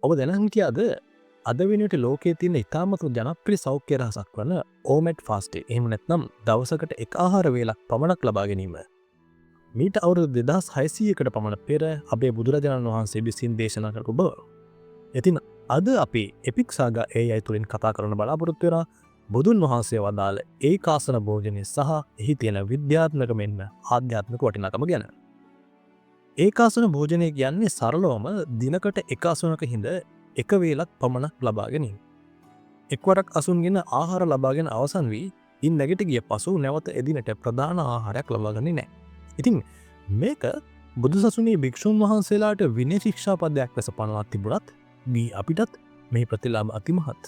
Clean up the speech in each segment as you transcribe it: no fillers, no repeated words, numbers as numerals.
ඔබ දැන හිටියාද අද වෙනට ලෝකයේ තියෙන ඉතාමත් ජනප්‍රිය සෞඛ්‍ය රහසක් වන ඕමෙට් ෆාස්ටේ. එහෙම නැත්නම් දවසකට එක ආහාර වේලක් පමණක් ලබා ගැනීම. මීට අවුරුදු 2600කට පමණ පෙර අපේ බුදුරජාණන් වහන්සේ විසින් දේශනා කරපු බව. ඉතින් අද අපි එපික් සාගා AI තුලින් කතා කරන්න බලාපොරොත්තු වෙනා බුදුන් වහන්සේ වදාළ ඒකාසන භෝජනය සහ එහි තියෙන විද්‍යාත්මක මෙන්ම ආධ්‍යාත්මික වටිනාකම ගැන. ඒකාසන භෝජනය කියන්නේ සරලවම දිනකට එක අසුනක හිඳ එක වේලක් පමණක් ලබා ගැනීම. එක්වරක් අසුන්ගෙන ආහාර ලබාගෙන අවසන් වී ඉන් නැගිට ගිය පසු නැවත එදිනට ප්‍රධාන ආහාරයක් ලබාගන්නේ නැහැ. ඉතින් මේක බුදුසසුනේ භික්ෂුන් වහන්සේලාට විනය ශික්ෂාපදයක් ලෙස පනවා තිබුණත් මේ අපිටත් මේ ප්‍රතිලාභ අතිමහත්.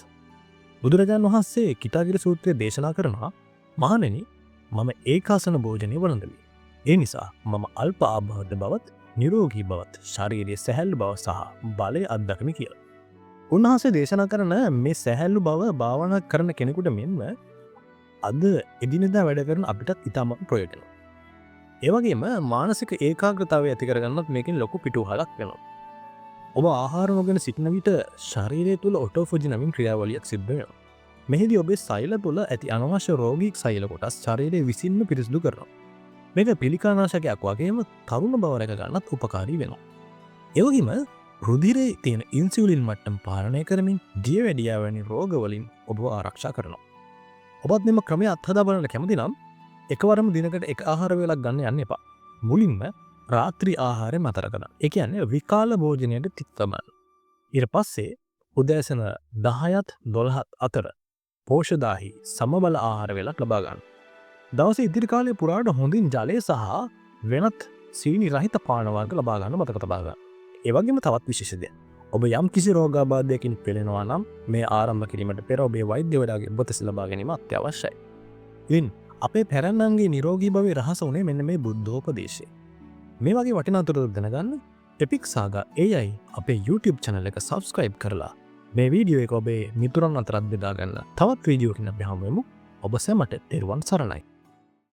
බුදුරජාණන් වහන්සේ කිටාගිරි සූත්‍රයේ දේශනා කරනවා මහණෙනි මම ඒකාසන භෝජනය වළඳමි. ඒ නිසා මම අල්ප ආබාධ බවත් නිරෝගී බවත් ශාරීරික සැහැල්ලු බව සහ බලය අත්දකමි කියලා. උන්වහන්සේ දේශනා කරන මේ සැහැල්ලු බව භාවනා කරන කෙනෙකුට මෙන්ම අද එදිනෙදා වැඩ කරන අපිටත් ඉතාමත් ප්‍රයෝජනවත්. ඒ වගේම මානසික ඒකාග්‍රතාවය ඇති කරගන්නත් මේකෙන් ලොකු පිටුවහලක් වෙනවා. ඔබ ආහාර නොගෙන සිටින විට ශරීරය තුළ ඔටෝෆජි නමින් ක්‍රියාවලියක් සිද්ධ වෙනවා. මෙහිදී ඔබේ සෛල තුළ ඇති අනවශ්‍ය රෝගී සෛල කොටස් ශරීරයේ විසින්ම පිරිසිදු කරනවා. මේක පිළිකානාශකයක් වගේම තරුණ බව රැක ගන්නත් උපකාරී වෙනවා. ඒ වගේම රුධිරයේ තියෙන ඉන්සියුලින් මට්ටම් පාලනය කරමින් දියවැඩියා වැනි රෝගවලින් ඔබව ආරක්ෂා කරනවා. ඔබත් මෙම ක්‍රමය අත්හදා බලන්න කැමති නම් එකවරම දිනකට එක ආහාර වේලක් ගන්න යන්න එපා. මුලින්ම රාත්‍රී ආහාරය නතර කරන්න. ඒ කියන්නේ විකාල භෝජනයට තිත තබන්න. ඊට පස්සේ උදෑසන 10ත් 12ත් අතර පෝෂදාහි සමබල ආහාර වේලක් ලබා ගන්න. දවසේ ඉදිරි කාලය පුරාට හොඳින් ජලය සහ වෙනත් සීනි රහිත පාන වර්ග ලබා ගන්න මතක තබා ගන්න. ඒ වගේම තවත් විශේෂ දෙයක්. ඔබ යම් කිසි රෝගාබාධයකින් පෙළෙනවා නම් මේ ආරම්භ කිරීමට පෙර ඔබේ වෛද්‍යවරයාගේ උපදෙස් ලබා ගැනීම අත්‍යවශ්‍යයි. ඉතින් අපේ පැරණන්ගේ නිරෝගී භවයේ රහස උනේ මෙන්න මේ බුද්ධෝපදේශය. මේ වගේ වටිනා තොරතුරු දැනගන්න එපික් සාගා AI අපේ YouTube channel එක subscribe කරලා මේ වීඩියෝ එක ඔබේ මිතුරන් අතරත් බෙදා ගන්න. තවත් වීඩියෝකින් අපි හමු වෙමු. ඔබ සැමට තෙරුවන් සරණයි.